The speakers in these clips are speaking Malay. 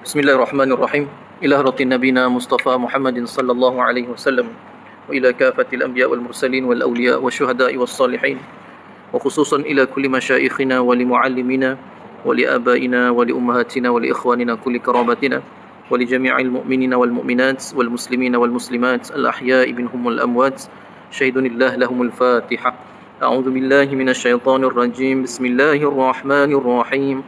Bismillahirrahmanirrahim. Ila ratin nabina Mustafa Muhammadin sallallahu alaihi wasallam wa ila kafatil anbiya wal mursalin wal awliya wa syuhada'i was salihin wa khususan ila kulli masyayikhina wa li muallimina wa li abaina wa li ummahatina wa li ikhwanina kulli karabatina wa li jami'il mu'minina wal mu'minat wal muslimina wal muslimat al ahya'i minhum wal amwat syahidunillah lahumul fatihah. A'udzu billahi minasy syaithanir rajim. Bismillahirrahmanirrahim.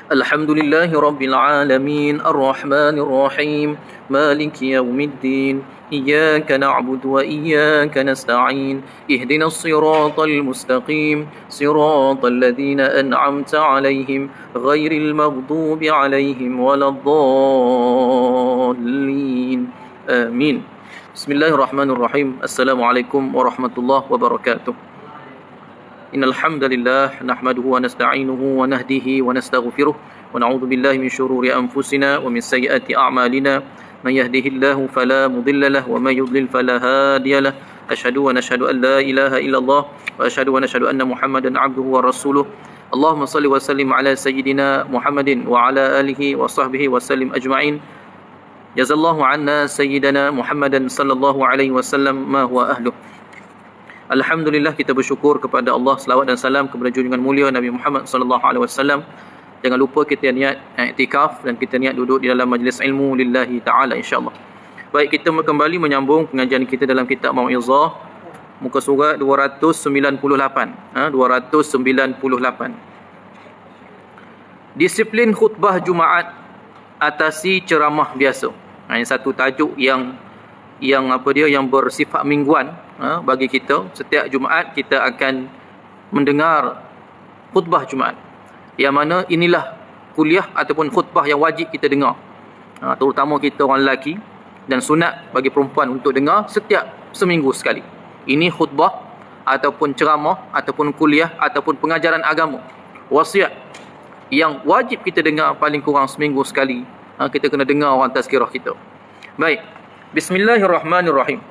الحمد لله رب العالمين الرحمن الرحيم مالك يوم الدين إياك نعبد وإياك نستعين اهدنا الصراط المستقيم صراط الذين أنعمت عليهم غير المغضوب عليهم ولا الضالين آمين. بسم الله الرحمن الرحيم. السلام عليكم ورحمة الله وبركاته. Innal hamdalillah nahmaduhu wa nasta'inuhu wa nahdihi wa nastaghfiruh wa na'udzu billahi min shururi anfusina wa min sayyiati a'malina man yahdihillahu fala mudilla lahu wa may yudlil fala hadiya lahu asyhadu wa nashhadu an la ilaha illallah wa asyhadu wa nashhadu anna Muhammadan 'abduhu wa rasuluh. Allahumma shalli wa sallim ala sayyidina Muhammadin wa ala alihi wa sahbihi wa sallim ajma'in. Jazallahu 'anna sayyidina Muhammadan sallallahu alaihi wasallam ma huwa ahluh. Alhamdulillah, kita bersyukur kepada Allah, selawat dan salam kepada junjungan mulia Nabi Muhammad sallallahu alaihi wasallam. Jangan lupa kita niat iktikaf dan kita niat duduk di dalam majlis ilmu lillahi taala insya-Allah. Baik, kita kembali menyambung pengajian kita dalam kitab Mau'izah, muka surat 298. 298. Disiplin khutbah Jumaat atasi ceramah biasa. Ini satu tajuk yang bersifat mingguan bagi kita. Setiap Jumaat kita akan mendengar khutbah Jumaat, yang mana inilah kuliah ataupun khutbah yang wajib kita dengar, terutama kita orang lelaki, dan sunat bagi perempuan untuk dengar setiap seminggu sekali. Ini khutbah ataupun ceramah ataupun kuliah ataupun pengajaran agama, wasiat yang wajib kita dengar paling kurang seminggu sekali. Kita kena dengar orang tazkirah kita. Baik, Bismillahirrahmanirrahim.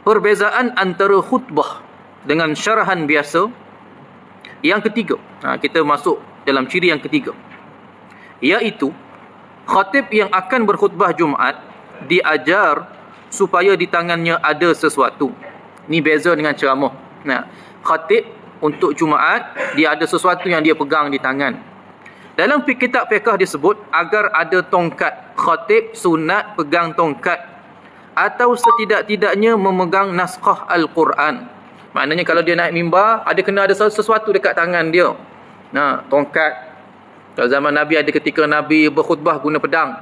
Perbezaan antara khutbah dengan syarahan biasa. Yang ketiga, kita masuk dalam ciri yang ketiga, iaitu khatib yang akan berkhutbah Jumaat diajar supaya di tangannya ada sesuatu. Ni beza dengan ceramah. Khatib untuk Jumaat, dia ada sesuatu yang dia pegang di tangan. Dalam kitab fiqh disebut agar ada tongkat. Khatib sunat pegang tongkat atau setidak-tidaknya memegang naskah Al-Quran. Maknanya kalau dia naik mimbar, kena ada sesuatu dekat tangan dia. Tongkat. Kalau zaman Nabi ada ketika Nabi berkhutbah guna pedang.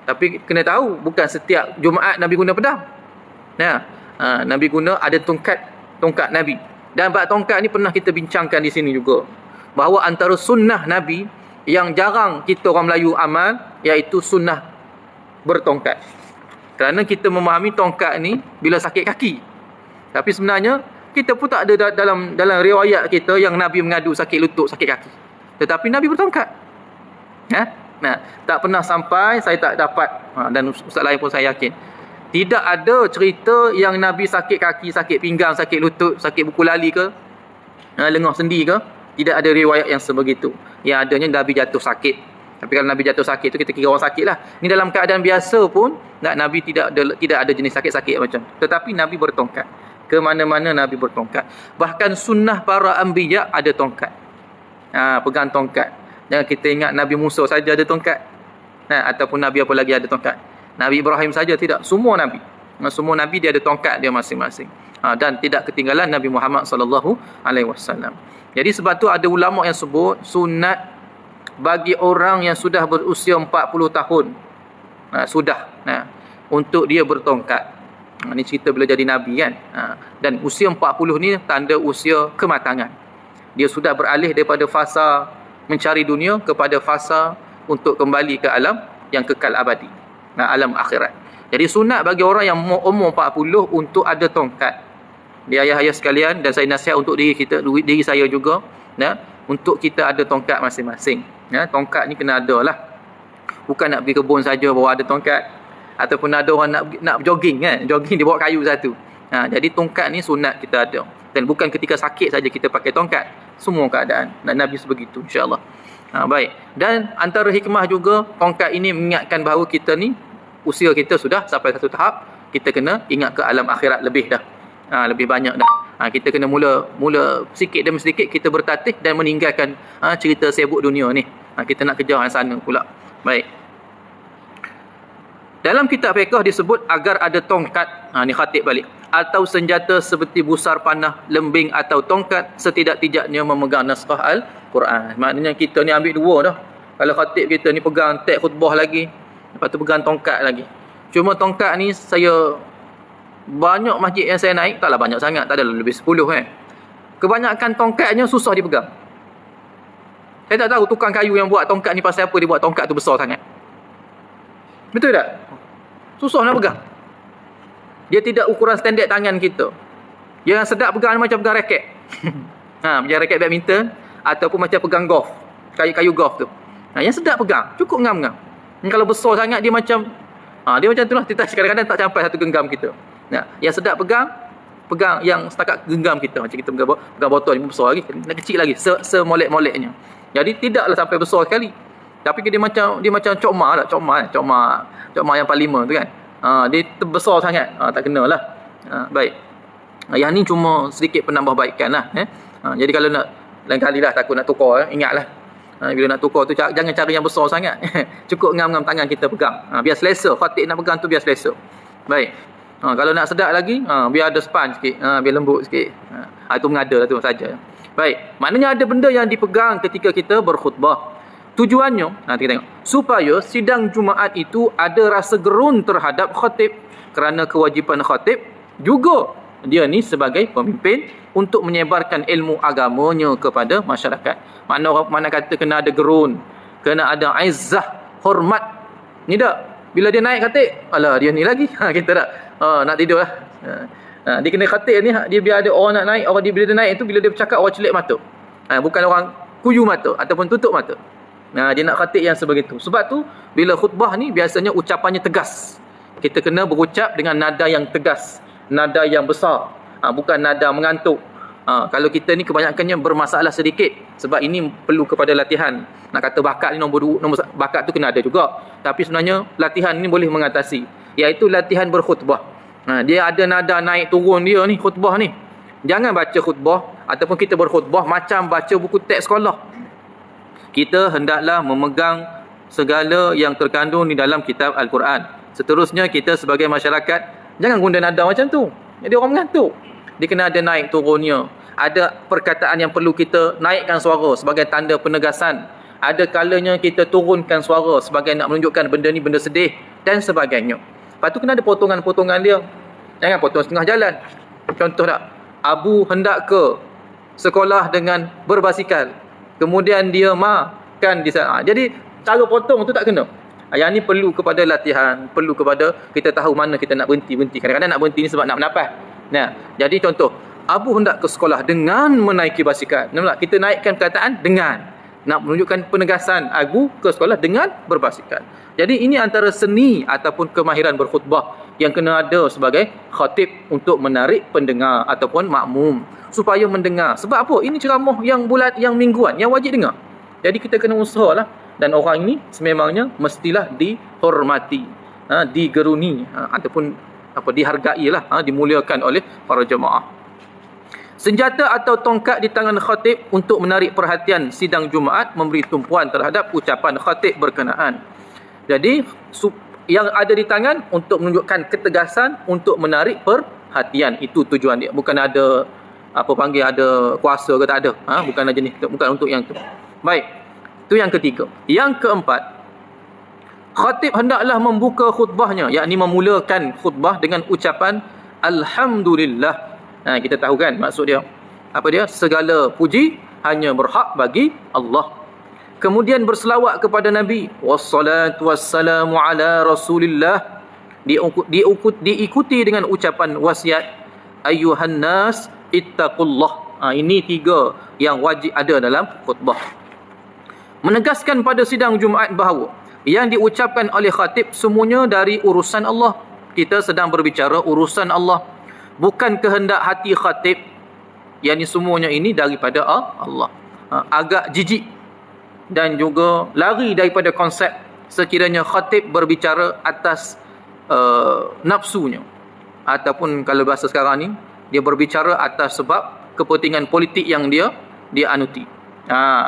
Tapi kena tahu, bukan setiap Jumaat Nabi guna pedang. Nabi guna ada tongkat Nabi. Dan bab tongkat ni pernah kita bincangkan di sini juga, bahawa antara sunnah Nabi yang jarang kita orang Melayu amal, iaitu sunnah bertongkat. Kerana kita memahami tongkat ni bila sakit kaki. Tapi sebenarnya kita pun tak ada dalam riwayat kita yang Nabi mengadu sakit lutut, sakit kaki. Tetapi Nabi bertongkat. Tak pernah sampai, saya tak dapat, dan ustaz lain pun saya yakin, tidak ada cerita yang Nabi sakit kaki, sakit pinggang, sakit lutut, sakit buku lali ke, lengah sendi ke. Tidak ada riwayat yang sebegitu. Yang adanya Nabi jatuh sakit. Tapi kalau Nabi jatuh sakit tu, kita kira orang sakit lah. Ni dalam keadaan biasa pun Nabi tidak ada jenis sakit-sakit macam. Tetapi Nabi bertongkat. Ke mana-mana Nabi bertongkat. Bahkan sunnah para anbiya ada tongkat. Pegang tongkat. Jangan kita ingat Nabi Musa saja ada tongkat. Ataupun Nabi apa lagi ada tongkat. Nabi Ibrahim saja tidak. Semua Nabi. Semua Nabi dia ada tongkat dia masing-masing. Dan tidak ketinggalan Nabi Muhammad sallallahu alaihi wasallam. Jadi sebab tu ada ulama yang sebut sunat bagi orang yang sudah berusia 40 tahun. Untuk dia bertongkat. Ini cerita bila jadi Nabi kan. Dan usia 40 ni tanda usia kematangan. Dia sudah beralih daripada fasa mencari dunia kepada fasa untuk kembali ke alam yang kekal abadi. Alam akhirat. Jadi sunat bagi orang yang umur 40 untuk ada tongkat. Dia ayah-ayah sekalian, dan saya nasihat untuk diri saya juga, untuk kita ada tongkat masing-masing. Tongkat ni kena ada lah. Bukan nak pergi kebun saja bawa ada tongkat. Ataupun ada orang nak jogging kan. Jogging dia bawa kayu satu. Jadi tongkat ni sunat kita ada. Dan bukan ketika sakit saja kita pakai tongkat. Semua keadaan. Dan Nabi sebegitu insya-Allah. Baik. Dan antara hikmah juga tongkat ini mengingatkan bahawa kita ni usia kita sudah sampai satu tahap, kita kena ingat ke alam akhirat lebih dah. Lebih banyak dah. Kita kena mula sikit demi sedikit kita bertatih dan meninggalkan cerita sibuk dunia ni. Kita nak kejar yang sana pula. Baik. Dalam kitab fiqh disebut agar ada tongkat, ni khatib balik, atau senjata seperti busar panah, lembing atau tongkat setidak-tidaknya memegang naskah Al-Quran. Maknanya kita ni ambil dua dah. Kalau khatib kita ni pegang teks khutbah lagi, lepas tu pegang tongkat lagi. Cuma tongkat ni saya banyak masjid yang saya naik, taklah banyak sangat, tak adalah lebih 10 kan. Kebanyakan tongkatnya susah dipegang. Saya tak tahu tukang kayu yang buat tongkat ni pasal apa dia buat tongkat tu besar sangat. Betul tak? Susah nak pegang. Dia tidak ukuran standard tangan kita. Yang sedap pegang macam pegang raket. Macam raket badminton ataupun macam pegang golf. Kayu-kayu golf tu. Yang sedap pegang, cukup ngam-ngam. Kalau besar sangat dia macam tu lah. Kita kadang-kadang tak sampai satu genggam kita. Yang sedap pegang yang setakat genggam kita. Macam kita pegang botol ni besar lagi, nak kecil lagi, semolek-moleknya. Jadi tidaklah sampai besar sekali. Tapi dia macam cokma yang parlimen tu kan. Dia terbesar sangat. Tak kenalah. Baik. Yang ni cuma sedikit penambahbaikan lah. Jadi kalau nak lain kali lah takut nak tukar, ingatlah. Bila nak tukar tu jangan cari yang besar sangat. Cukup ngam-ngam tangan kita pegang. Biar selesa. Khatib nak pegang tu biar selesa. Baik. Kalau nak sedap lagi, biar ada sponge sikit, biar lembut sikit. Itu mengada lah tu saja. Baik. Maknanya ada benda yang dipegang ketika kita berkhutbah. Tujuannya, nanti kita tengok, supaya sidang Jumaat itu ada rasa gerun terhadap khatib, kerana kewajipan khatib juga dia ni sebagai pemimpin untuk menyebarkan ilmu agamanya kepada masyarakat. Mana kata kena ada gerun, kena ada izzah, hormat. Ni tak? Bila dia naik khatib, alah dia ni lagi. Kita tak nak tidur lah. Dia kena khatib ni, dia biar ada orang nak naik, orang bila dia naik tu, bila dia bercakap orang celik mata. Bukan orang kuyu mata ataupun tutup mata. Dia nak khatib yang sebegitu. Sebab tu bila khutbah ni biasanya ucapannya tegas. Kita kena berucap dengan nada yang tegas, nada yang besar, bukan nada mengantuk. Kalau kita ni kebanyakannya bermasalah sedikit, sebab ini perlu kepada latihan. Nak kata bakat ni nombor bakat tu kena ada juga. Tapi sebenarnya latihan ni boleh mengatasi, iaitu latihan berkhutbah. Dia ada nada naik turun dia ni khutbah ni. Jangan baca khutbah ataupun kita berkhutbah macam baca buku teks sekolah. Kita hendaklah memegang segala yang terkandung di dalam kitab Al-Quran. Seterusnya kita sebagai masyarakat jangan guna nada macam tu. Jadi orang mengantuk. Dia kena ada naik turunnya. Ada perkataan yang perlu kita naikkan suara sebagai tanda penegasan. Ada kalanya kita turunkan suara sebagai nak menunjukkan benda ni benda sedih dan sebagainya. Lepas tu kena ada potongan-potongan dia. Jangan potong setengah jalan. Contoh tak? Abu hendak ke sekolah dengan berbasikal. Kemudian dia makan di sana. Jadi cara potong tu tak kena. Yang ni perlu kepada latihan, perlu kepada kita tahu mana kita nak berhenti. Kadang-kadang nak berhenti ni sebab nak bernafas. Jadi contoh, Abu hendak ke sekolah dengan menaiki basikal. Nampak? Kita naikkan perkataan dengan, nak menunjukkan penegasan Abu ke sekolah dengan berbasikal. Jadi ini antara seni ataupun kemahiran berkhutbah yang kena ada sebagai khatib untuk menarik pendengar ataupun makmum supaya mendengar. Sebab apa? Ini ceramah yang bulat, yang mingguan, yang wajib dengar. Jadi kita kena usahalah. Dan orang ini sememangnya mestilah dihormati, digeruni, ataupun dihargailah, dimuliakan oleh para jemaah. Senjata atau tongkat di tangan khatib untuk menarik perhatian sidang Jumaat, memberi tumpuan terhadap ucapan khatib berkenaan. Jadi yang ada di tangan untuk menunjukkan ketegasan, untuk menarik perhatian. Itu tujuan dia. Bukan ada ada kuasa ke tak ada. Bukan jenis, bukan untuk yang tu. Baik. Itu yang ketiga. Yang keempat, khatib hendaklah membuka khutbahnya, yakni memulakan khutbah dengan ucapan Alhamdulillah. Kita tahu kan maksud dia. Apa dia? Segala puji hanya berhak bagi Allah. Kemudian berselawat kepada Nabi. Wassalatu wassalamu ala Rasulillah. Diikuti dengan ucapan wasiat Ayyuhan nas ittaqullah. Ini tiga yang wajib ada dalam khutbah. Menegaskan pada sidang Jumaat bahawa yang diucapkan oleh khatib semuanya dari urusan Allah. Kita sedang berbicara urusan Allah, bukan kehendak hati khatib. Yang semuanya ini daripada Allah. Agak jijik dan juga lari daripada konsep sekiranya khatib berbicara atas nafsunya, ataupun kalau bahasa sekarang ni, dia berbicara atas sebab kepentingan politik yang dia anuti.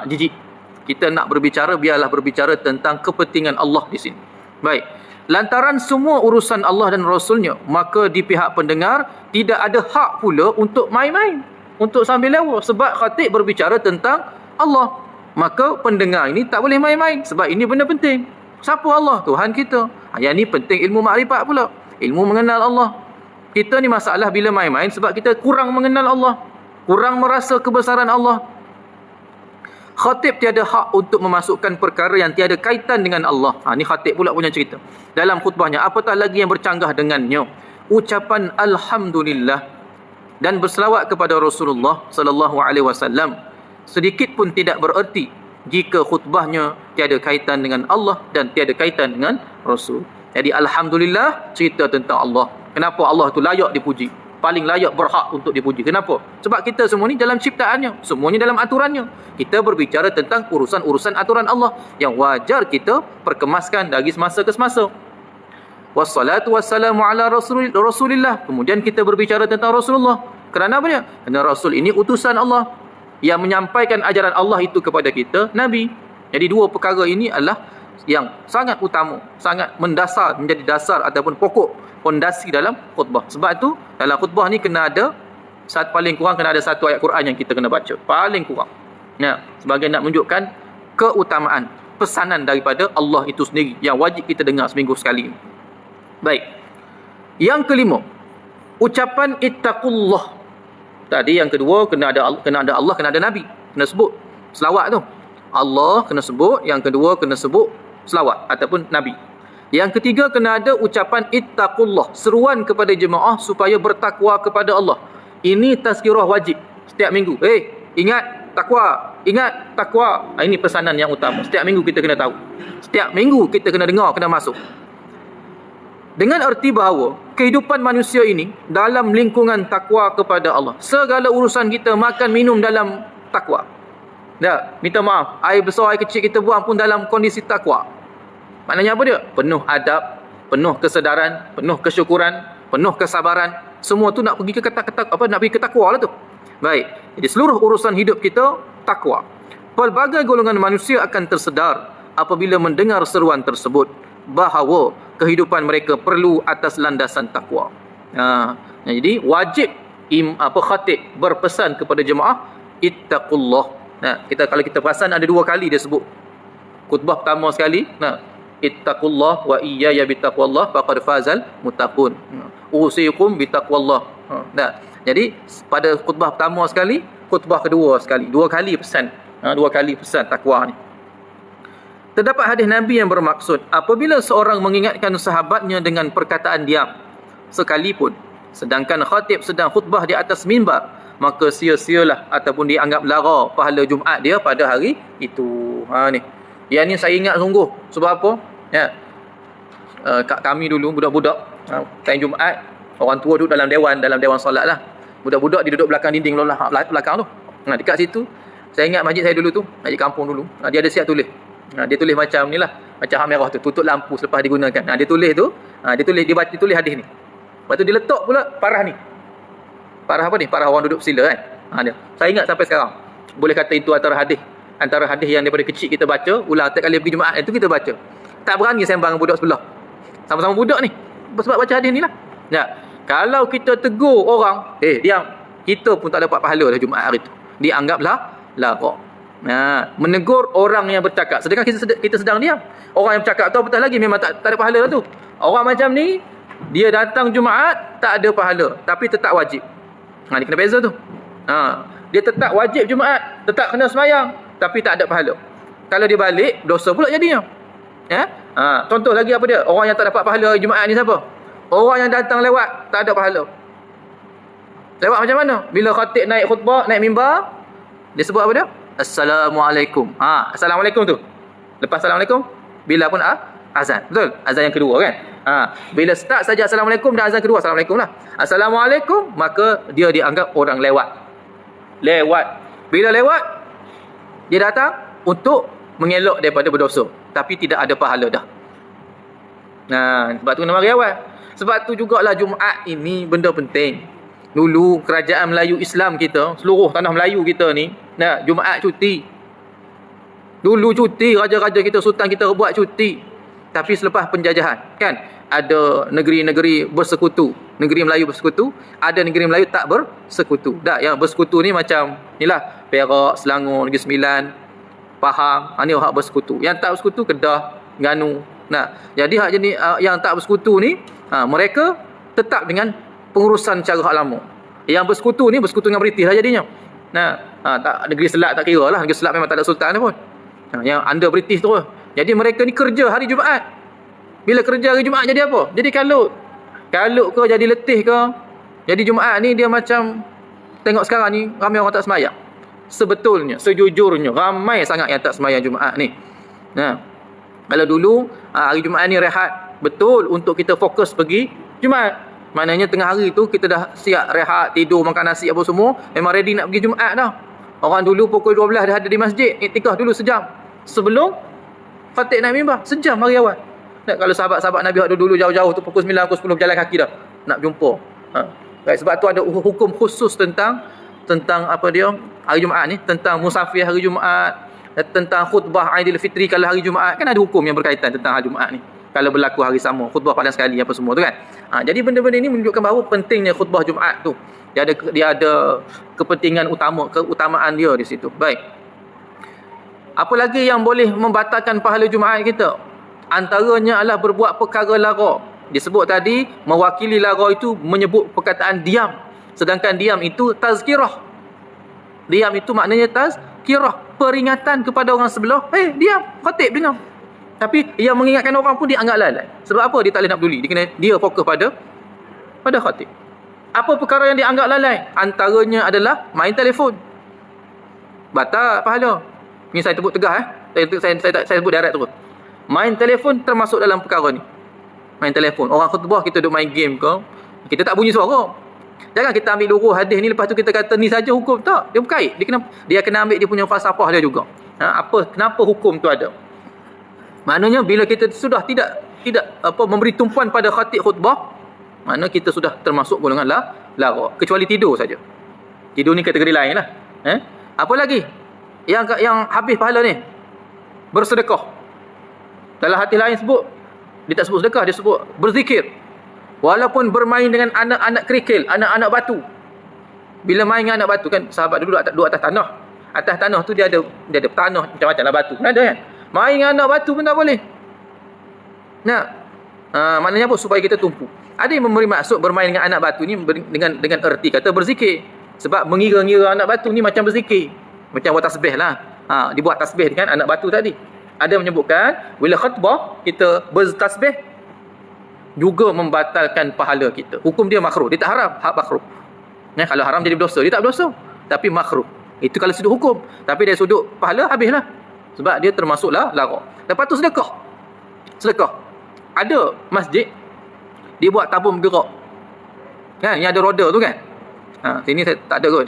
Jijik. Kita nak berbicara, biarlah berbicara tentang kepentingan Allah di sini. Baik. Lantaran semua urusan Allah dan Rasulnya, maka di pihak pendengar tidak ada hak pula untuk main-main, untuk sambil lewat. Sebab khatib berbicara tentang Allah, maka pendengar ini tak boleh main-main. Sebab ini benda penting. Siapa Allah? Tuhan kita. Yang ni penting ilmu makrifat pula. Ilmu mengenal Allah. Kita ni masalah bila main-main sebab kita kurang mengenal Allah, kurang merasa kebesaran Allah. Khatib tiada hak untuk memasukkan perkara yang tiada kaitan dengan Allah. Ni khatib pula punya cerita dalam khutbahnya. Apatah lagi yang bercanggah dengannya. Ucapan alhamdulillah dan berselawat kepada Rasulullah sallallahu alaihi wasallam sedikit pun tidak bererti jika khutbahnya tiada kaitan dengan Allah dan tiada kaitan dengan Rasul. Jadi alhamdulillah cerita tentang Allah. Kenapa Allah tu layak dipuji? Paling layak, berhak untuk dipuji. Kenapa? Sebab kita semua ni dalam ciptaannya, semuanya dalam aturannya. Kita berbicara tentang urusan-urusan aturan Allah yang wajar kita perkemaskan dari semasa ke semasa. Wassalatu wassalamu ala Rasulillah. Kemudian kita berbicara tentang Rasulullah. Kerana apa dia? Kerana Rasul ini utusan Allah yang menyampaikan ajaran Allah itu kepada kita, Nabi. Jadi dua perkara ini adalah yang sangat utama, sangat mendasar, menjadi dasar ataupun pokok fondasi dalam khutbah. Sebab tu dalam khutbah ni kena ada paling kurang kena ada satu ayat Quran yang kita kena baca, paling kurang. Sebagai nak menunjukkan keutamaan pesanan daripada Allah itu sendiri yang wajib kita dengar seminggu sekali. Baik. Yang kelima, ucapan ittaqullah. Tadi yang kedua kena ada Allah, kena ada Nabi, kena sebut selawat tu. Allah kena sebut, yang kedua kena sebut selawat ataupun Nabi. Yang ketiga kena ada ucapan ittaqullah, seruan kepada jemaah supaya bertakwa kepada Allah. Ini tazkirah wajib setiap minggu. Ingat takwa, ingat takwa. Ini pesanan yang utama. Setiap minggu kita kena tahu. Setiap minggu kita kena dengar, kena masuk. Dengan erti bahawa kehidupan manusia ini dalam lingkungan takwa kepada Allah. Segala urusan kita, makan minum dalam takwa. Minta maaf, air besar, air kecil kita buang pun dalam kondisi takwa. Maknanya apa dia? Penuh adab, penuh kesedaran, penuh kesyukuran, penuh kesabaran. Semua tu nak pergi ke nak pergi ke takwa lah tu. Baik. Jadi seluruh urusan hidup kita takwa. Pelbagai golongan manusia akan tersedar apabila mendengar seruan tersebut bahawa kehidupan mereka perlu atas landasan takwa. Jadi wajib khatib berpesan kepada jemaah ittaqullah. Kalau kita perasan ada dua kali dia sebut. Khutbah pertama sekali, ittaqullah wa iyaya bittaqwallah faqad fazal muttaqun. Usikum bittaqwallah. Jadi pada khutbah pertama sekali, khutbah kedua sekali, dua kali pesan. Dua kali pesan takwa ni. Terdapat hadis Nabi yang bermaksud apabila seorang mengingatkan sahabatnya dengan perkataan diam sekalipun sedangkan khatib sedang khutbah di atas mimbar, maka sia-sialah ataupun dianggap lara pahala Jumaat dia pada hari itu. Ni. Yang ni saya ingat sungguh. Sebab apa? Kami dulu budak-budak time Jumaat, orang tua duduk dalam dewan solat lah. Budak-budak dia duduk belakang dinding belakang tu. Dekat situ saya ingat masjid saya dulu tu, masjid kampung dulu. Dia ada siap tulis. Dia tulis macam ni lah, macam hak merah tu, tutup lampu selepas digunakan. Dia tulis tu, dia tulis hadis ni. Lepas tu dia letak pula parah ni. Parah apa ni? Parah orang duduk sila kan. Dia. Saya ingat sampai sekarang. Boleh kata itu antara hadis yang daripada kecil kita baca, ulang setiap kali pergi Jumaat itu kita baca. Tak berani sembang budak sebelah. Sama-sama budak ni. Sebab baca hadis ni lah. Kalau kita tegur orang, diam, kita pun tak dapat pahala dah Jumaat hari tu. Dianggaplah lara. Menegur orang yang bercakap sedangkan kita sedang diam. Orang yang bercakap tu apatah lagi memang tak ada pahala lah tu. Orang macam ni dia datang Jumaat tak ada pahala tapi tetap wajib. Ni kena beza tu. Dia tetap wajib Jumaat, tetap kena sembahyang tapi tak ada pahala. Kalau dia balik dosa pula jadinya. Contoh lagi apa dia? Orang yang tak dapat pahala Jumaat ni siapa? Orang yang datang lewat tak ada pahala. Lewat macam mana? Bila khatib naik khutbah, naik mimbar, dia sebut apa dia? Assalamualaikum. Assalamualaikum tu. Lepas Assalamualaikum, bila pun azan. Betul? Azan yang kedua kan? Bila start saja Assalamualaikum dan azan kedua Assalamualaikum lah. Assalamualaikum, maka dia dianggap orang lewat. Bila lewat, dia datang untuk mengelak daripada berdosa, tapi tidak ada pahala dah. Nah, sebab tu kena mari awal. Sebab tu jugalah Jumaat ini benda penting. Dulu kerajaan Melayu Islam kita, seluruh tanah Melayu kita ni, nah, Jumaat cuti. Dulu cuti, raja-raja kita, sultan kita buat cuti. Tapi selepas penjajahan, kan, ada negeri-negeri bersekutu. Negeri Melayu bersekutu, ada negeri Melayu tak bersekutu. Tak, yang bersekutu ni macam inilah Perak, Selangor, Negeri Sembilan, Pahang, ni hak bersekutu. Yang tak bersekutu Kedah, Terengganu. Nah, jadi hak jenis yang tak bersekutu ni, mereka tetap dengan pengurusan cara hak lama. Yang bersekutu ni bersekutu dengan British lah jadinya. Nah, tak negeri Selat tak kira lah, negeri Selat memang tak ada sultan pun. Yang under British tu. Jadi mereka ni kerja hari Jumaat. Bila kerja hari Jumaat jadi apa? Jadi kalut ke, jadi letih ke. Jadi Jumaat ni dia macam, tengok sekarang ni ramai orang tak semayang. Sebetulnya, sejujurnya ramai sangat yang tak semayang Jumaat ni. Nah, kalau dulu hari Jumaat ni rehat betul untuk kita fokus pergi Jumaat. Maknanya tengah hari tu kita dah siap rehat, tidur, makan nasi apa semua, memang ready nak pergi Jumaat dah. Orang dulu pukul 12 dah ada di masjid, iktikaf dulu sejam sebelum khatib naik mimbar, sejam hari awal. Nah, kalau sahabat-sahabat Nabi dulu jauh-jauh tu pukul 9, pukul 10 berjalan kaki dah nak jumpa. Baik, sebab tu ada hukum khusus tentang apa dia hari Jumaat ni, tentang musafir hari Jumaat, tentang khutbah Aidilfitri kalau hari Jumaat, kan ada hukum yang berkaitan tentang hari Jumaat ni. Kalau berlaku hari sama, khutbah paling sekali apa semua tu kan. Jadi benda-benda ini menunjukkan bahawa pentingnya khutbah Jumaat tu. Dia ada kepentingan keutamaan dia di situ. Baik. Apa lagi yang boleh membatalkan pahala Jumaat kita? Antaranya adalah berbuat perkara lara. Disebut tadi, mewakili lara itu menyebut perkataan diam. Sedangkan diam itu tazkirah. Diam itu maknanya tazkirah, peringatan kepada orang sebelah. Diam, khatib dengar. Tapi yang mengingatkan orang pun dia anggap lalai. Sebab apa? Dia tak boleh nak peduli. Dia fokus pada khatib. Apa perkara yang dia anggap lalai? Antaranya adalah main telefon. Batal pahala. Ni saya sebut tegas saya sebut direct terus. Main telefon termasuk dalam perkara ni. Main telefon. Orang khutbah kita duk main game ke, kita tak bunyi suara. Jangan kita ambil luruh hadis ni lepas tu kita kata ni saja hukum. Tak, dia berkait. Dia kena ambil dia punya falsafah dia juga. Kenapa hukum tu ada? Maknanya bila kita sudah tidak memberi tumpuan pada khatib khutbah, makna kita sudah termasuk golongan lara, kecuali tidur saja. Tidur ni kategori lain lah. Apa lagi yang habis pahala ni? Bersedekah. Dalam hadis lain sebut, dia tak sebut sedekah, dia sebut berzikir. Walaupun bermain dengan anak-anak kerikil, anak-anak batu. Bila main dengan anak batu kan, sahabat dulu duduk atas tanah. Atas tanah tu dia ada tanah macam-macam lah batu. Ada kan? Main dengan anak batu pun tak boleh. Nah, maknanya apa? Supaya kita tumpu. Ada yang memberi maksud bermain dengan anak batu ni dengan erti kata berzikir. Sebab mengira-ngira anak batu ni macam berzikir. Macam buat tasbih lah. Dibuat tasbih dengan anak batu tadi. Ada menyebutkan bila khutbah kita bertasbih juga membatalkan pahala kita. Hukum dia makruh. Dia tak haram, hak makruh. Kalau haram jadi berdosa, dia tak berdosa. Tapi makruh. Itu kalau sudut hukum. Tapi dari sudut pahala habislah. Sebab dia termasuklah lara. Lepas tu sedekah. Ada masjid dia buat tabung bergerak. Kan, yang ada roda tu kan. Sini saya tak ada kot.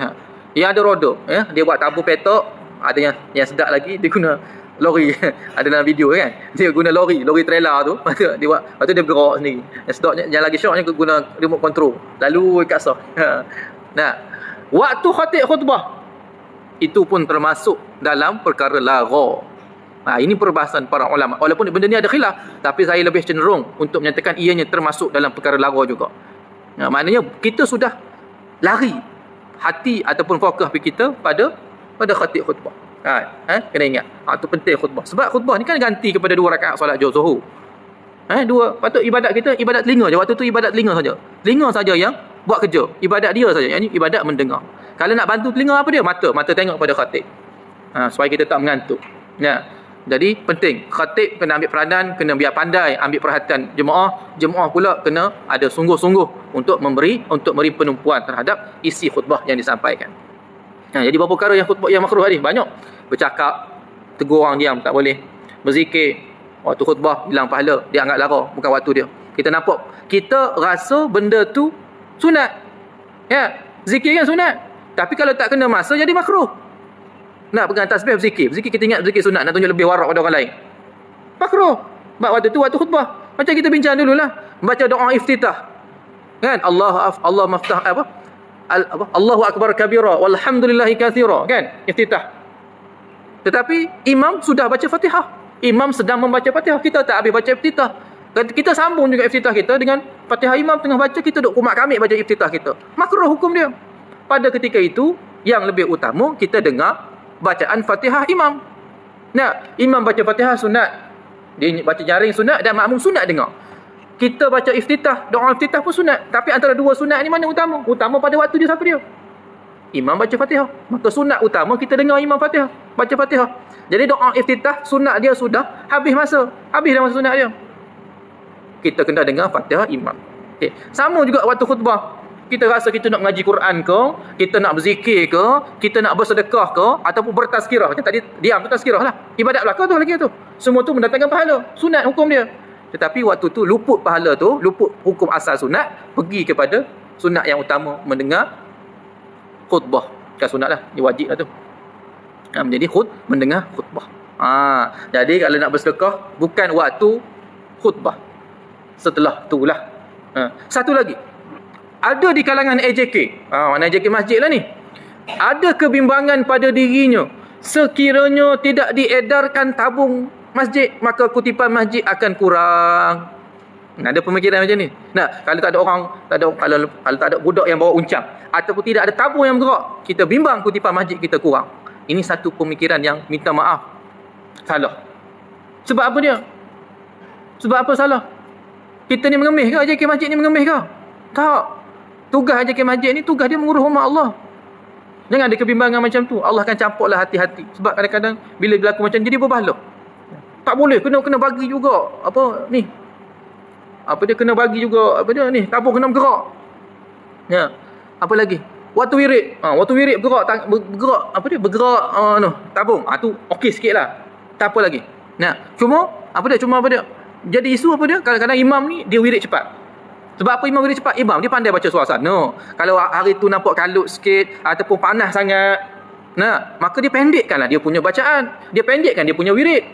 Yang ada roda, dia buat tabung petak, ada yang sedap lagi dia guna lori. Ada dalam video kan. Dia guna lori trailer tu. Lepas tu dia bergerak sendiri. Yang sedapnya, yang lagi syoknya guna remote control. Lalu kat sah. Nah, waktu khatib khutbah itu pun termasuk dalam perkara lara. Ini perbahasan para ulama. Walaupun benda ni ada khilaf, tapi saya lebih cenderung untuk menyatakan ianya termasuk dalam perkara lara juga. Maknanya kita sudah lari hati ataupun fokus kita pada khatib khutbah. Kena ingat. Itu penting khutbah. Sebab khutbah ni kan ganti kepada 2 rakaat solat Zuhur. Patut ibadat kita ibadat telinga je. Waktu tu ibadat telinga saja. Telinga saja yang buat kerja. Ibadat dia saja. Yang ni ibadat mendengar. Kalau nak bantu telinga apa dia? Mata tengok pada khatib. Supaya kita tak mengantuk. Jadi penting. Khatib kena ambil peranan, kena biar pandai ambil perhatian jemaah. Jemaah pula kena ada sungguh-sungguh untuk memberi penumpuan terhadap isi khutbah yang disampaikan. Jadi beberapa perkara yang khutbah yang makruh tadi banyak. Bercakap, tegur orang diam tak boleh. Berzikir waktu khutbah hilang pahala, dia anggap lara, bukan waktu dia. Kita nampak, kita rasa benda tu sunat. Zikir kan sunat. Tapi kalau tak kena masa jadi makruh. Nak pegang tasbih berzikir. Berzikir kita ingat berzikir sunat, nak tunjuk lebih warak pada orang lain. Makruh. Sebab waktu khutbah. Macam kita bincang dululah. Baca doa iftitah. Kan? Allah maftah apa? Allahu akbar kabira walhamdulillahi katsira, kan? Iftitah. Tetapi imam sudah baca Fatihah. Imam sedang membaca Fatihah. Kita tak habis baca iftitah. Kita sambung juga iftitah kita dengan Fatihah imam tengah baca, kita duk kumat kamik baca iftitah kita. Makruh hukum dia. Pada ketika itu, yang lebih utama kita dengar bacaan Fatihah imam. Nah, imam baca Fatihah sunat. Dia baca jaring sunat dan makmum sunat dengar. Kita baca iftitah, doa iftitah pun sunat. Tapi antara dua sunat ni mana utama? Utama pada waktu dia siapa dia? Imam baca Fatihah. Maka sunat utama kita dengar imam Fatihah, baca Fatihah. Jadi doa iftitah sunat dia sudah habis masa. Habis dah masa sunat dia. Kita kena dengar Fatihah imam. Okay. Sama juga waktu khutbah. Kita rasa kita nak mengaji Quran ke, kita nak berzikir ke, kita nak bersedekah ke, ataupun bertazkirah. Macam tadi diam tu tazkirah lah. Ibadat belaka tu lagi tu. Semua tu mendatangkan pahala. Sunat hukum dia. Tetapi waktu tu luput pahala tu, luput hukum asal sunat, pergi kepada sunat yang utama, mendengar khutbah. Bukan sunat lah, dia wajib lah tu. Menjadi mendengar khutbah. Jadi kalau nak bersedekah, bukan waktu khutbah. Setelah tu lah. Satu lagi. Ada di kalangan AJK. Mana AJK masjid lah ni. Ada kebimbangan pada dirinya. Sekiranya tidak diedarkan tabung masjid, maka kutipan masjid akan kurang. Ada pemikiran macam ni. Kalau tak ada orang, kalau tak ada budak yang bawa uncang, ataupun tidak ada tabung yang bergerak, kita bimbang kutipan masjid kita kurang. Ini satu pemikiran yang minta maaf salah. Sebab apa dia? Sebab apa salah? Kita ni mengemis ke? AJK masjid ni mengemis ke? Tak. Tugas AJK masjid ni, tugas dia mengurus rumah Allah. Jangan ada kebimbangan macam tu. Allah akan campurlah hati-hati. Sebab kadang-kadang bila berlaku macam jadi berbalah. Tak boleh, kena bagi juga apa ni? Apa dia kena bagi juga apa dia ni? Tabung kena bergerak. Ya. Apa lagi? Waktu wirid. Waktu wirid bergerak apa dia? Bergerak tabung. Tu okey sikitlah. Tak apa lagi. Cuma apa dia? Jadi isu apa dia? Kadang-kadang imam ni dia wirid cepat. Sebab apa imam wirid cepat? Imam dia pandai baca suasana. Kalau hari tu nampak kalut sikit ataupun panas sangat, maka dia pendekkanlah dia punya bacaan. Dia pendekkan dia punya wirid.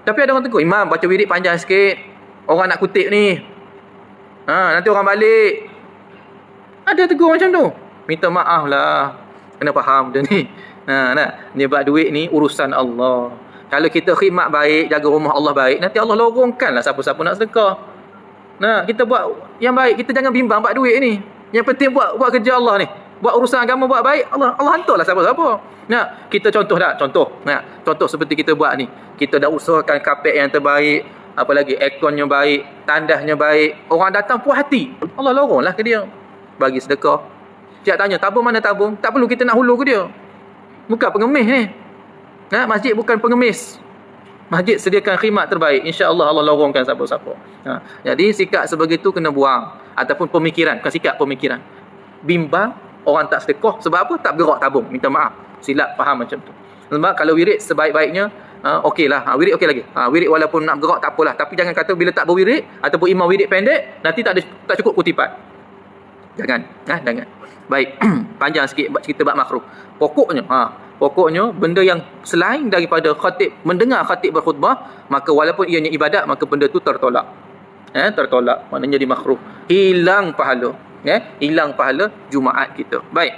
Tapi ada orang tegur, imam baca wirid panjang sikit. Orang nak kutip ni. Nanti orang balik. Ada tegur macam tu. Minta maaf lah. Kena faham dia ni. Dia buat duit ni urusan Allah. Kalau kita khidmat baik, jaga rumah Allah baik, nanti Allah lorongkan lah siapa-siapa nak sedekah. Kita buat yang baik. Kita jangan bimbang buat duit ni. Yang penting buat kerja Allah ni. Buat urusan agama buat baik, Allah hantarlah siapa-siapa. Kita contoh tak? Contoh seperti kita buat ni. Kita dah usahakan kapet yang terbaik, apa lagi, airconnya baik, tandasnya baik. Orang datang puas hati. Allah loronglah ke dia. Bagi sedekah. Siap tanya, tabung mana tabung? Tak perlu kita nak hulu ke dia. Bukan pengemis ni. Masjid bukan pengemis. Masjid sediakan khidmat terbaik. InsyaAllah Allah lorongkan siapa-siapa. Jadi sikap sebegitu kena buang. Ataupun pemikiran. Bukan sikap, pemikiran. Bimbang orang tak sedekah. Sebab apa? Tak bergerak tabung. Minta maaf. Silap faham macam tu. Sebab kalau wirid sebaik-baiknya, okey lah. Wirid okey lagi. Wirid walaupun nak bergerak tak apalah. Tapi jangan kata bila tak berwirid, ataupun imam wirid pendek, nanti tak cukup kutipan. Jangan. Jangan. Baik. Panjang sikit cerita bab makruh. Pokoknya benda yang selain daripada khatib, mendengar khatib berkhutbah, maka walaupun ianya ibadat, maka benda tu tertolak. Tertolak. Maknanya jadi makruh. Hilang pahala. Hilang pahala Jumaat kita. Baik.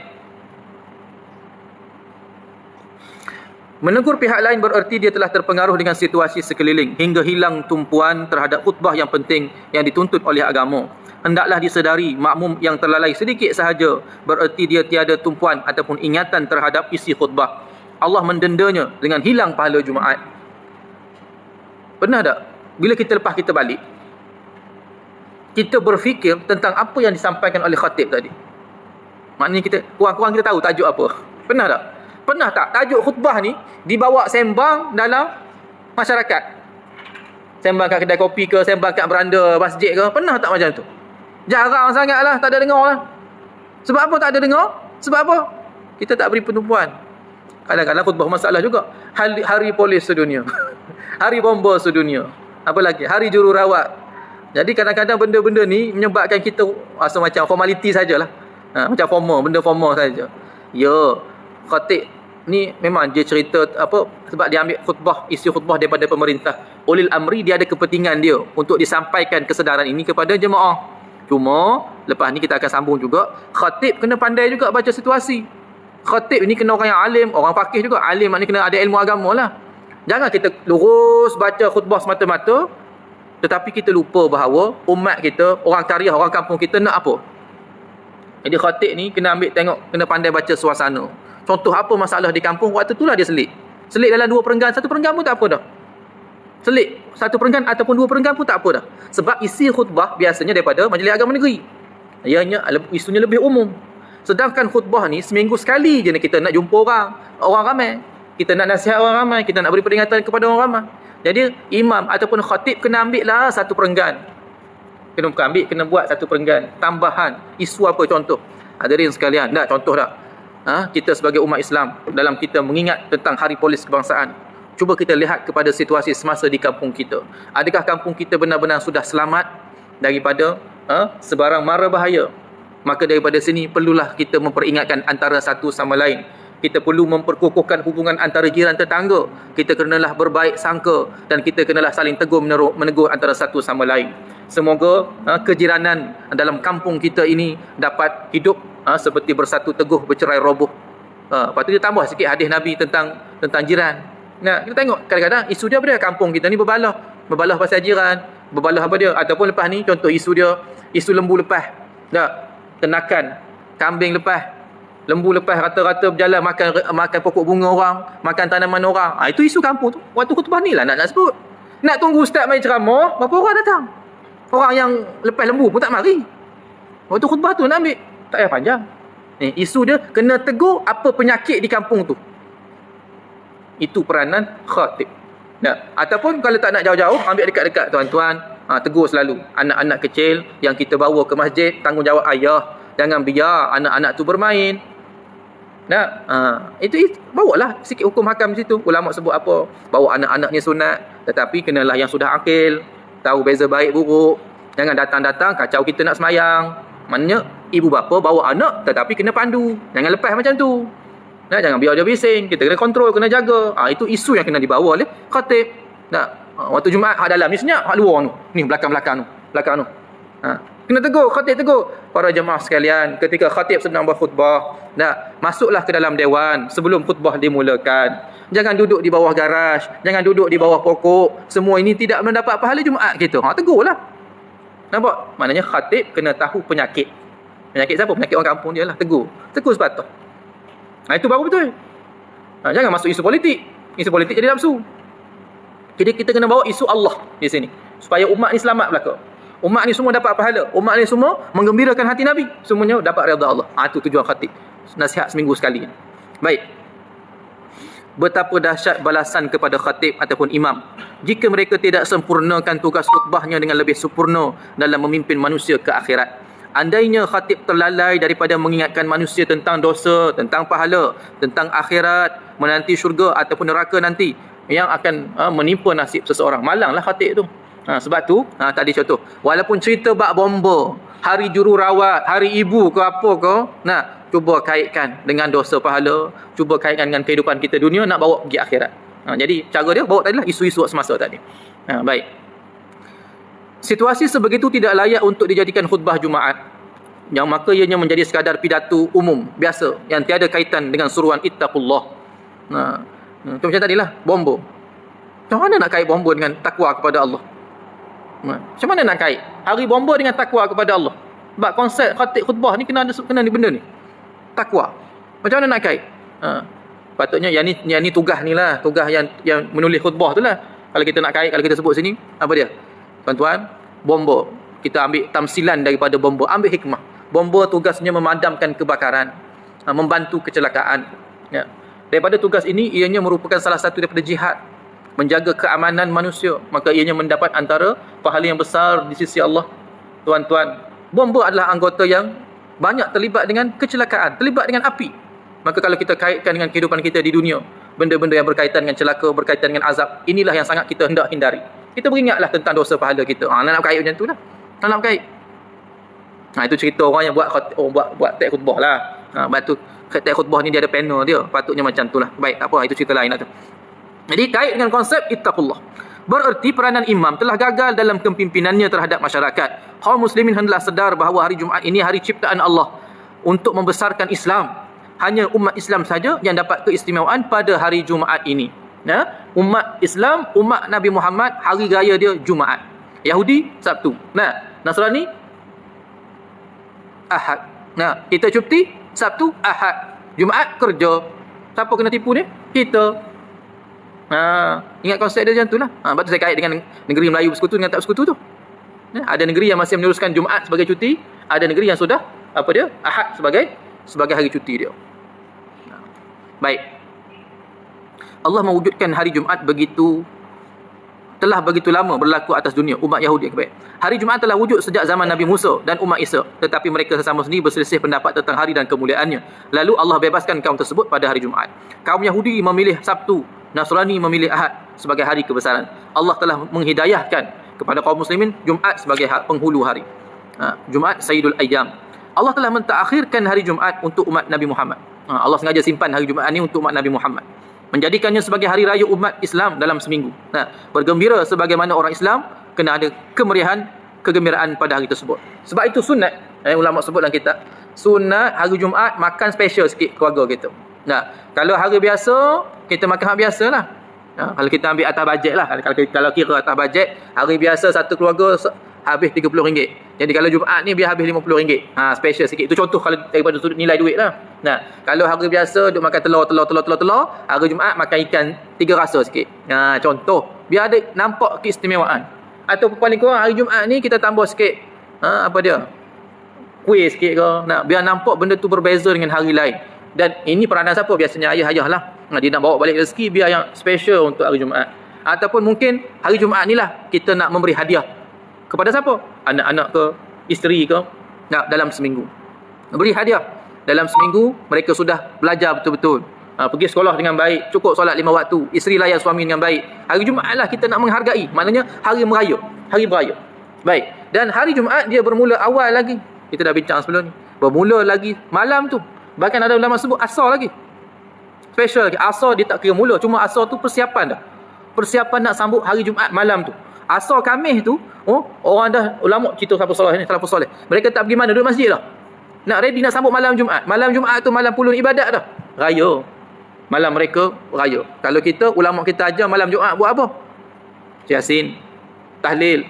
Menegur pihak lain bererti dia telah terpengaruh dengan situasi sekeliling hingga hilang tumpuan terhadap khutbah yang penting yang dituntut oleh agama. Hendaklah disedari makmum yang terlalai sedikit sahaja bererti dia tiada tumpuan ataupun ingatan terhadap isi khutbah. Allah mendendanya dengan hilang pahala Jumaat. Pernah tak bila kita lepas kita balik, kita berfikir tentang apa yang disampaikan oleh khatib tadi? Maknanya kita kurang-kurang kita tahu tajuk apa. Pernah tak? Pernah tak tajuk khutbah ni dibawa sembang dalam masyarakat? Sembang kat kedai kopi ke, sembang kat beranda masjid ke? Pernah tak macam tu? Jarang sangatlah, tak ada dengar lah. Sebab apa tak ada dengar? Sebab apa? Kita tak beri penumpuan. Kadang-kadang khutbah masalah juga. Hari polis sedunia. Hari bomba sedunia. Apa lagi? Hari jururawat. Jadi kadang-kadang benda-benda ni menyebabkan kita rasa macam formaliti sajalah. Macam formal, benda formal saja. Ya, khatib ni memang dia cerita apa, sebab dia ambil khutbah, isi khutbah daripada pemerintah. Ulil amri, dia ada kepentingan dia untuk disampaikan kesedaran ini kepada jemaah. Cuma lepas ni kita akan sambung juga, khatib kena pandai juga baca situasi. Khatib ini kena orang yang alim, orang faqih juga. Alim maknanya kena ada ilmu agama lah. Jangan kita lurus baca khutbah semata-mata, tetapi kita lupa bahawa umat kita, orang Kariah, orang kampung kita nak apa. Jadi khatib ni kena ambil tengok, kena pandai baca suasana. Contoh apa masalah di kampung, waktu itulah dia selit. Selit dalam 2 perenggan, 1 perenggan pun tak apa dah. Selit 1 perenggan ataupun 2 perenggan pun tak apa dah. Sebab isi khutbah biasanya daripada Majlis Agama Negeri. Ianya isunya lebih umum. Sedangkan khutbah ni seminggu sekali je kita nak jumpa orang ramai. Kita nak nasihat orang ramai, kita nak beri peringatan kepada orang ramai. Jadi imam ataupun khatib kena ambil lah 1 perenggan. Kena buat 1 perenggan tambahan. Isu apa contoh? Hadirin sekalian, dah contoh dah. Kita sebagai umat Islam, dalam kita mengingat tentang Hari Polis Kebangsaan, cuba kita lihat kepada situasi semasa di kampung kita. Adakah kampung kita benar-benar sudah selamat daripada sebarang mara bahaya? Maka daripada sini perlulah kita memperingatkan antara satu sama lain. Kita perlu memperkukuhkan hubungan antara jiran tetangga. Kita kenalah berbaik sangka dan kita kenalah saling menegur antara satu sama lain. Semoga kejiranan dalam kampung kita ini dapat hidup seperti bersatu teguh bercerai roboh. Lepas tu dia tambah sikit hadis Nabi tentang jiran. Nah, kita tengok kadang-kadang isu dia apa dia? Kampung kita ni berbalah pasal jiran, berbalah apa dia? Ataupun lepas ni contoh isu dia, isu lembu lepas. Dah, kenakan kambing lepas, lembu lepas rata-rata berjalan makan pokok bunga orang, makan tanaman orang. Itu isu kampung tu. Waktu khutbah ni lah nak sebut. Nak tunggu ustaz mai ceramah, berapa orang datang? Orang yang lepas lembu pun tak mari. Waktu khutbah tu nak ambil, tak payah panjang. Isu dia kena tegur apa penyakit di kampung tu. Itu peranan khatib. Ataupun kalau tak nak jauh-jauh, ambil dekat-dekat tuan-tuan. Tegur selalu anak-anak kecil yang kita bawa ke masjid, tanggungjawab ayah, jangan biar anak-anak tu bermain. Itu bawalah sikit hukum hakam di situ. Ulama sebut apa? Bawa anak-anak ni sunat, tetapi kenalah yang sudah akil, tahu beza baik buruk. Jangan datang-datang kacau kita nak semayang. Maknanya ibu bapa bawa anak tetapi kena pandu, jangan lepas macam tu. Jangan biar dia bising, kita kena kontrol, kena jaga. Itu isu yang kena dibawa oleh khatib. Waktu Jumaat hak dalam ni senyap, hak luar tu. Ni belakang tu. Kena tegur, khatib tegur. Para jemaah sekalian, ketika khatib sedang berkhutbah, masuklah ke dalam dewan sebelum khutbah dimulakan. Jangan duduk di bawah garaj, jangan duduk di bawah pokok. Semua ini tidak mendapat pahala Jumaat kita. Tegurlah. Nampak? Maknanya khatib kena tahu penyakit. Penyakit siapa? Penyakit orang kampung dia lah. Tegur sepatut. Itu baru betul. Jangan masuk isu politik. Isu politik jadi nafsu. Jadi kita kena bawa isu Allah di sini, supaya umat ni selamat belaka. Umat ni semua dapat pahala. Umat ni semua menggembirakan hati Nabi. Semuanya dapat redha Allah. Itu tujuan khatib. Nasihat seminggu sekali. Baik. Betapa dahsyat balasan kepada khatib ataupun imam jika mereka tidak sempurnakan tugas khutbahnya dengan lebih sempurna dalam memimpin manusia ke akhirat. Andainya khatib terlalai daripada mengingatkan manusia tentang dosa, tentang pahala, tentang akhirat, menanti syurga ataupun neraka nanti yang akan menimpa nasib seseorang, malanglah khatib tu. Sebab tu tadi contoh, walaupun cerita bab bomba, hari jururawat, hari ibu ke apa ke, cuba kaitkan dengan dosa pahala, cuba kaitkan dengan kehidupan kita dunia, nak bawa pergi akhirat. Jadi cara dia bawa tadilah isu-isu semasa tadi. Baik. Situasi sebegitu tidak layak untuk dijadikan khutbah Jumaat, yang maka ianya menjadi sekadar pidato umum biasa yang tiada kaitan dengan suruhan ittaqullah. Macam tadilah bomba. Macam mana nak kait bomba dengan takwa kepada Allah? Macam mana nak kait hari bomba dengan takwa kepada Allah? Sebab konsep khatib khutbah ni kena ni benda ni, takwa. Macam mana nak kait? Patutnya yang ni tugas ni lah, tugas yang menulis khutbah tu lah. Kalau kita nak kait, kalau kita sebut sini, apa dia? Tuan-tuan, bomba, kita ambil tamsilan daripada bomba, ambil hikmah. Bomba tugasnya memadamkan kebakaran, membantu kecelakaan. Daripada tugas ini, ianya merupakan salah satu daripada jihad, menjaga keamanan manusia. Maka ianya mendapat antara pahala yang besar di sisi Allah. Tuan-tuan, bomba adalah anggota yang banyak terlibat dengan kecelakaan, terlibat dengan api. Maka kalau kita kaitkan dengan kehidupan kita di dunia, benda-benda yang berkaitan dengan celaka, berkaitan dengan azab, inilah yang sangat kita hendak hindari. Kita beringatlah tentang dosa pahala kita. Nak kait macam tu lah. Nak kait. Itu cerita orang yang buat teks khutbah lah. Lepas tu Khatab khutbah ni dia ada panel dia. Patutnya macam tu lah. Baik, tak apa. Itu cerita lain lah tu. Jadi kait dengan konsep ittaqullah. Bererti peranan imam telah gagal dalam kepimimpinannya terhadap masyarakat. Kaum muslimin hendaklah sedar bahawa hari Jumaat ini hari ciptaan Allah untuk membesarkan Islam. Hanya umat Islam saja yang dapat keistimewaan pada hari Jumaat ini. Nah, umat Islam, umat Nabi Muhammad, hari raya dia Jumaat. Yahudi Sabtu. Nah, Nasrani Ahad. Nah, kita cuti Sabtu, Ahad. Jumaat kerja. Siapa kena tipu ni? Kita. Ingat konsep dia macam tu lah. Lepas tu saya kait dengan negeri Melayu bersekutu dengan tak bersekutu tu. Ada negeri yang masih meneruskan Jumaat sebagai cuti, ada negeri yang sudah Ahad sebagai hari cuti dia. Baik. Allah mewujudkan hari Jumaat telah begitu lama berlaku atas dunia umat Yahudi. Hari Jumaat telah wujud sejak zaman Nabi Musa dan umat Isa, tetapi mereka sesama sendiri berselisih pendapat tentang hari dan kemuliaannya. Lalu Allah bebaskan kaum tersebut pada hari Jumaat. Kaum Yahudi memilih Sabtu, Nasrani memilih Ahad sebagai hari kebesaran. Allah telah menghidayahkan kepada kaum muslimin Jumaat sebagai penghulu hari. Jumaat Sayyidul Ayyam. Allah telah mentakhirkan hari Jumaat untuk umat Nabi Muhammad. Allah sengaja simpan hari Jumaat ini untuk umat Nabi Muhammad. Menjadikannya sebagai hari raya umat Islam dalam seminggu. Bergembira sebagaimana orang Islam kena ada kemeriahan, kegembiraan pada hari tersebut. Sebab itu sunat, ulama sebut dalam kitab, sunat hari Jumaat makan special sikit keluarga kita. Kalau hari biasa, kita makan hak biasa lah. Kalau kita ambil atas bajet lah. Kalau kira atas bajet, hari biasa satu keluarga habis RM30. Jadi kalau Jumaat ni biar habis RM50. Special sikit. Itu contoh kalau daripada sudut nilai duit lah. Kalau hari biasa duk makan telur, hari Jumaat makan ikan 3 rasa sikit. Contoh. Biar ada nampak keistimewaan. Atau paling kurang hari Jumaat ni kita tambah sikit kuih sikit ke. Biar nampak benda tu berbeza dengan hari lain. Dan ini peranan siapa? Biasanya ayah-ayah lah. Dia nak bawa balik rezeki biar yang special untuk hari Jumaat. Ataupun mungkin hari Jumaat ni lah kita nak memberi hadiah. Kepada siapa? Anak-anak ke? Isteri ke? Dalam seminggu. Beri hadiah. Dalam seminggu mereka sudah belajar betul-betul. Pergi sekolah dengan baik. Cukup solat 5 waktu. Isteri layan suami dengan baik. Hari Jumaat lah kita nak menghargai. Maknanya hari meraya. Hari beraya. Baik. Dan hari Jumaat dia bermula awal lagi. Kita dah bincang sebelum ni. Bermula lagi malam tu. Bahkan ada ulama sebut asar lagi. Special lagi. Asar dia tak kira mula. Cuma asar tu persiapan dah. Persiapan nak sambut hari Jumaat malam tu. Asar Khamis tu, orang dah ulama cerita salafus soleh. Mereka tak pergi mana? Duduk masjid dah. Nak ready nak sambut malam Jumaat. Malam Jumaat tu malam pulun ibadat dah. Raya. Malam mereka raya. Kalau kita, ulama kita ajar malam Jumaat buat apa? Yasin, tahlil.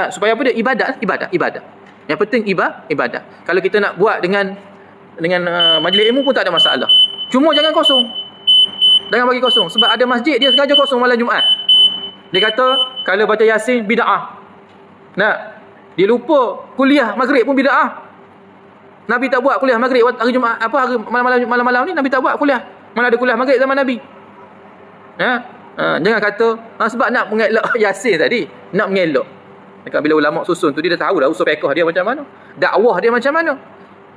Supaya apa dia? Ibadat. Yang penting ibadat. Kalau kita nak buat dengan majlis ilmu pun tak ada masalah. Cuma jangan kosong. Jangan bagi kosong. Sebab ada masjid dia sengaja kosong malam Jumaat. Dia kata kalau baca Yasin bid'ah. Dia lupa kuliah maghrib pun bid'ah. Nabi tak buat kuliah maghrib hari Jumaat, hari malam-malam ni Nabi tak buat kuliah. Mana ada kuliah maghrib zaman Nabi. Jangan kata sebab nak mengelak Yasin tadi, nak mengelak. Dekat bila ulama susun tu dia dah tahu dah usul fiqh dia macam mana. Dakwah dia macam mana.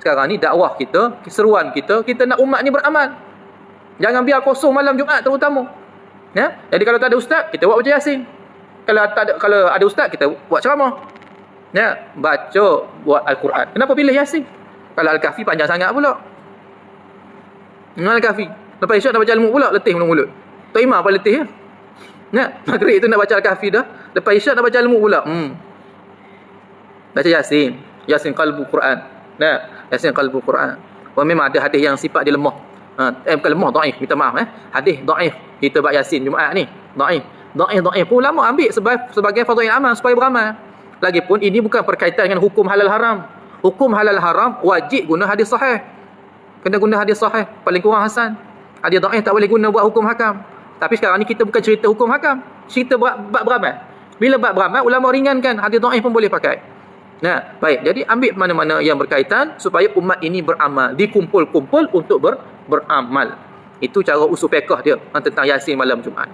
Sekarang ni dakwah kita, keseruan kita nak umat ni beramal. Jangan biar kosong malam Jumaat terutama. Jadi kalau tak ada ustaz, kita buat baca Yasin. Kalau ada ustaz, kita buat ceramah. Baca buat Al-Quran. Kenapa pilih Yasin? Kalau Al-Kahfi panjang sangat pula. Al-Kahfi. Lepas isyak nak baca Al-Mulk pula, letih mulut. Tok Imam apa letih ya? Maghrib tu nak baca Al-Kahfi dah. Lepas isyak nak baca Al-Mulk pula. Baca Yasin. Yasin qalbu Quran. Yasin qalbu Quran. Memang ada hadis yang sifat dia lemah. Bukan lemah, dhaif. Minta maaf. Hadis dhaif. Kita baca Yasin Jumaat ni. Dhaif. Pun ulama ambil sebagai fardhu amal supaya beramal. Lagipun ini bukan berkaitan dengan hukum halal haram. Hukum halal haram wajib guna hadis sahih. Kena guna hadis sahih. Paling kurang hasan. Hadis dhaif tak boleh guna buat hukum hakam. Tapi sekarang ni kita bukan cerita hukum hakam. Cerita bab beramal. Bila bab beramal, ulama ringankan. Hadis dhaif pun boleh pakai. Baik. Jadi ambil mana-mana yang berkaitan supaya umat ini beramal. Dikumpul-kumpul untuk beramal. Itu cara usul fiqh dia tentang Yasin malam Jumaat.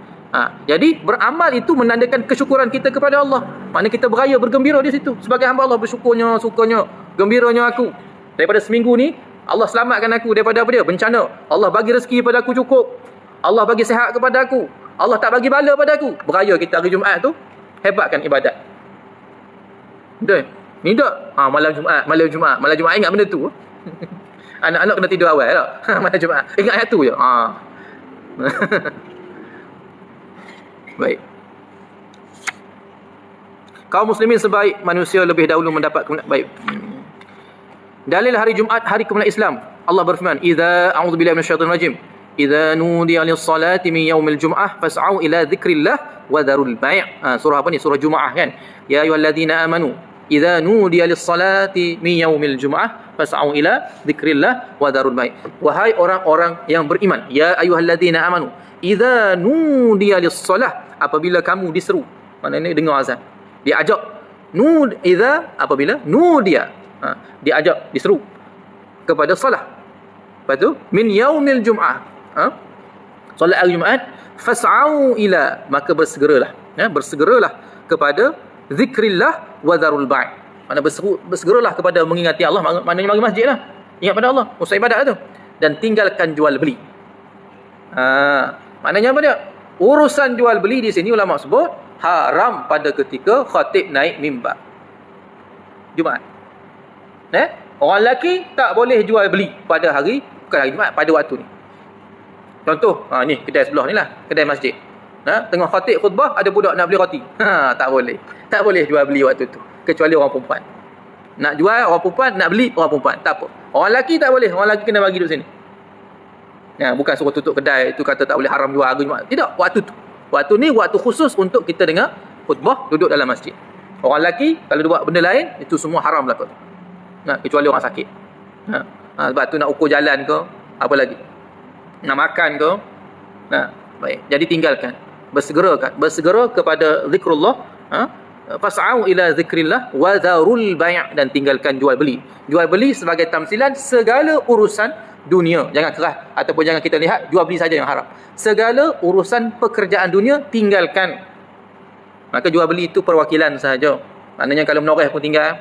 Jadi beramal itu menandakan kesyukuran kita kepada Allah. Maknanya kita beraya, bergembira di situ. Sebagai hamba Allah bersyukurnya, sukanya, gembiranya aku. Daripada seminggu ni, Allah selamatkan aku daripada apa dia? Bencana. Allah bagi rezeki kepada aku cukup. Allah bagi sihat kepada aku. Allah tak bagi bala pada aku. Beraya kita hari Jumaat tu, hebatkan ibadat. Betul? Ni tak? Malam Jumaat ingat benda tu. Anak-anak kena tidur awal tak? Malam Jumaat. Ingat ayat tu je. Baik. Kaum muslimin sebaik manusia lebih dahulu mendapat kemenangan. Baik. Dalil hari Jumaat, hari kemenangan Islam. Allah berfirman, "Idza a'udzubillahi minasyaitonir rajim. Idza nudiya lis-salati min yaumil jum'ah fas'au ila dzikrillah wa dharul bai'." Surah apa ni? Surah Jumaah kan? Ya ayyuhalladzina amanu idza nudiya lis-salati min yaumil jum'ah fas'au ila dzikrillah wa dharul bai'. Wahai orang-orang yang beriman, ya ayyuhalladzina amanu idza nudiya lis-salah, apabila kamu diseru, maknanya dengar azan, diajak, idza apabila nudiya, diajak, diseru kepada salah. Lepas tu min yaumil jum'ah, solat hari Jumaat, fas'au ila, maka bersegeralah, bersegeralah kepada zikrillah wa dharul bai'. Maknanya bersegeralah kepada mengingati Allah, maknanya mari masjid lah, ingat pada Allah, usai ibadat tu, dan tinggalkan jual beli. Maknanya apa dia? Urusan jual beli di sini ulama sebut haram pada ketika khatib naik mimbar Jumaat. Orang lelaki tak boleh jual beli pada hari, bukan hari Jumaat, pada waktu ni. Contoh, ni kedai sebelah ni lah, kedai masjid. Tengah khatib khutbah, ada budak nak beli roti. Tak boleh. Tak boleh jual beli waktu tu, kecuali orang perempuan. Nak jual orang perempuan, nak beli orang perempuan, tak apa. Orang lelaki tak boleh, orang lelaki kena bagi duduk sini. Bukan suruh tutup kedai tu kata tak boleh haram jual hari Jumaat. Tidak, waktu tu. Waktu ni waktu khusus untuk kita dengar khutbah, duduk dalam masjid. Orang lelaki kalau dia buat benda lain, itu semua haram lah tu. Kecuali orang sakit. Sebab tu nak ukur jalan ke, apa lagi, nak makan ke. Baik, jadi tinggalkan, bersegera kepada zikrullah, fas'au ila zikrillah wa dharul bai', dan tinggalkan jual beli. Jual beli sebagai tamsilan segala urusan dunia, jangan keras, ataupun jangan kita lihat jual beli saja yang haram. Segala urusan pekerjaan dunia tinggalkan. Maka jual beli itu perwakilan sahaja. Maknanya kalau menoreh pun tinggal,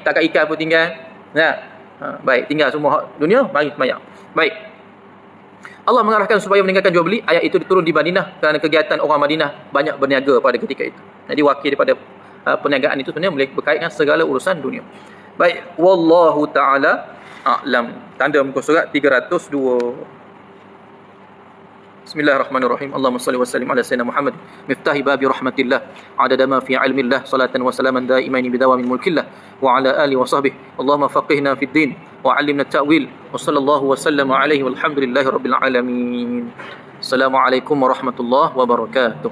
takat ikan pun tinggal. Baik, tinggal semua dunia, mari sembahyang. Baik. Allah mengarahkan supaya meninggalkan jual beli. Ayat itu diturun di Madinah kerana kegiatan orang Madinah banyak berniaga pada ketika itu. Jadi wakil daripada perniagaan itu sebenarnya boleh berkait dengan segala urusan dunia. Baik, wallahu taala a'lam. Tanda muka surat 302. Bismillahirrahmanirrahim. Allahumma salli wa sallim ala sayyidina Muhammad miftahi babi rahmatillah adada ma fi ilmillah salatan wa salaman daimaini bidawamin mulkillah wa ala alihi wa sahbihi. Allahumma faqihna fid din wa 'allimna at-ta'wil wa sallallahu wa sallama alaihi walhamdulillahi rabbil alamin. Assalamualaikum warahmatullahi wabarakatuh.